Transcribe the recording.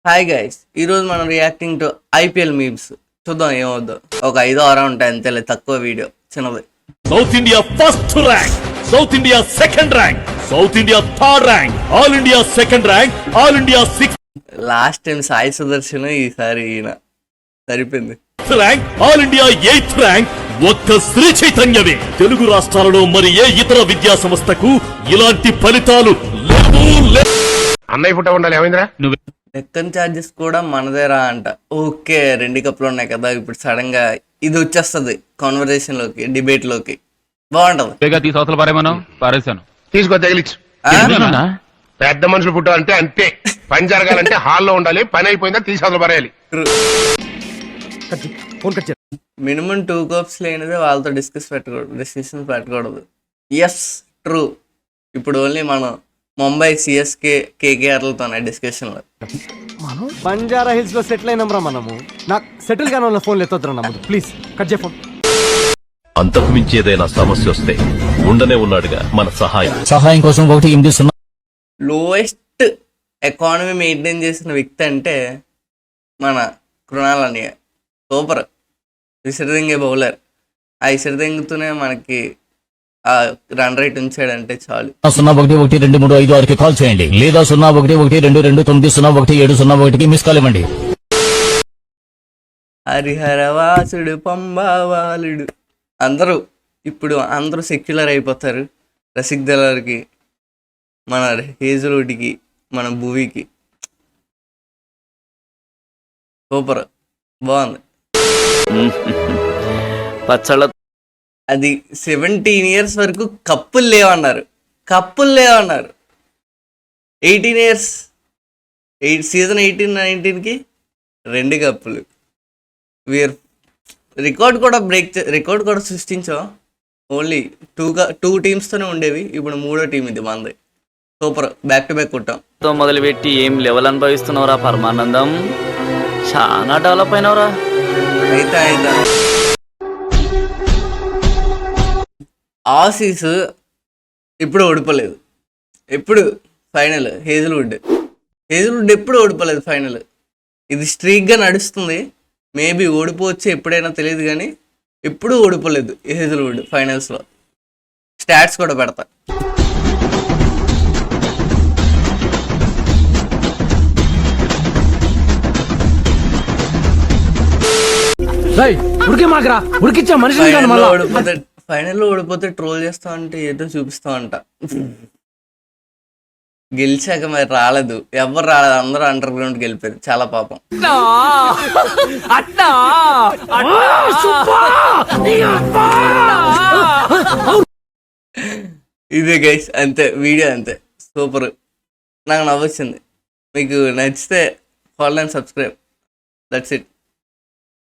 Hi guys, ఈరోజు మనం reacting to IPL memes. చూద్దాం ఏమవుద్దో. ఒక 5-6 ఉంటాయి అంతేలే, తక్కువ వీడియో, చిన్నది. South India first rank, south India second rank, south India third rank, all India second rank, all India sixth last time Sai Sudarshan, ఈసారి ఈయన. సరిపోయింది. Rank, all India eighth rank ఒక్క శ్రీ చైతన్యమే. తెలుగు రాష్ట్రాలలో మరి ఏ ఇతర విద్యా సంస్థకు ఇలాంటి ఫలితాలు లేవు. అన్నయ్య ఫోటో ఉండాలి. ఏమైందిరా? లెక్కన్ ఛార్జెస్ కూడా మనదేరా అంట. ఓకే, 2 కప్పులు ఉన్నాయి కదా, ఇప్పుడు సడన్ గా ఇది వచ్చేస్తుంది కాన్వర్సేషన్ లోకి, డిబేట్ లోకి. బాగుంటది. తీసుకో తగిలిచ్చు. పెద్ద మనుషులు ఫోటో అంటే అంతే. పని జరగాలంటే హాల్లో ఉండాలి. పని అయిపోయిందా తీసి అసలు పరేయాలి. మినిమం 2 కప్స్ లేనిదే వాళ్ళతో డిస్కషన్ పెట్టకూడదు. Yes, true. ఇప్పుడు ఓన్లీ మనం ముంబై, సిఎస్కే, కేకేఆర్లతోనే డిస్కషన్ లో. మనం బంజారా హిల్స్ లో సెటిల్ అయినాంరా. మనము నాకు సెటిల్ గానే ఉన్న ఫోన్లు ఎత్తొద్దురా నమ్ముదు. ప్లీజ్ కట్ చేయ ఫోన్. అంతకు మించి ఏదైనా సమస్య వస్తే ఉండనే ఉన్నాడుగా మన సహాయం కోసం 1-8-0. లోయెస్ట్ ఎకానమీ మెయింటైన్ చేసిన వ్యక్తి అంటే మన కృణాల్ అన్నయ్య. సూపర్. విసిరిదింగే బౌలర్. ఆ విసిరిదింగుతూనే మనకి ఆ రన్ రేట్ ఉంచాడంటే చాలు. 011235 కాల్ చేయండి, లేదా 011222901701కి మిస్ కాల్ ఇవ్వండి. హరిహరవాసుడు, పంబావాలుడు. అందరూ సెక్యులర్ అయిపోతారు. రసిక్ దళార్కి, మన హేజల్వుడ్కి, మన భూవికి. సూపర్, బాగుంది. పచ్చళ్ళ అది 17 years వరకు కప్పులు లేవన్నారు. 18 years, సీజన్ 18-19కి 2 కప్పులు. వీఆర్ రికార్డ్ కూడా సృష్టించాం. ఓన్లీ 2 టీమ్స్తోనే ఉండేవి, ఇప్పుడు 3వ టీం ఇది మనది. సూపర్, బ్యాక్ టు బ్యాక్ కొట్టాం. తో మొదలుపెట్టి ఏం లెవెల్ అనుభవిస్తున్నావురా పరమానందం. చాలా డెవలప్ అయినవరా. అయితే ఆసీస్ ఇప్పుడు ఓడిపోలేదు. ఎప్పుడు ఫైనల్ హేజల్వుడ్ ఎప్పుడు ఓడిపోలేదు ఫైనల్. ఇది స్ట్రీక్గా నడుస్తుంది. మేబీ ఓడిపోవచ్చు ఎప్పుడైనా తెలియదు, కానీ ఎప్పుడూ ఓడిపోలేదు హేజల్వుడ్ ఫైనల్స్లో. స్టాట్స్ కూడా పెడతా. ఫైనల్లో ఓడిపోతే ట్రోల్ చేస్తా అంటే ఏదో చూపిస్తా అంట. గెలిచాక మరి రాలేదు, ఎవరు రాలేదు, అందరూ అండర్ గ్రౌండ్కి వెళ్ళిపోయారు. చాలా పాపం. ఇదే గైస్, అంతే వీడియో, అంతే. సూపర్, నాకు నవ్వొచ్చింది. మీకు నచ్చితే follow and subscribe. That's it.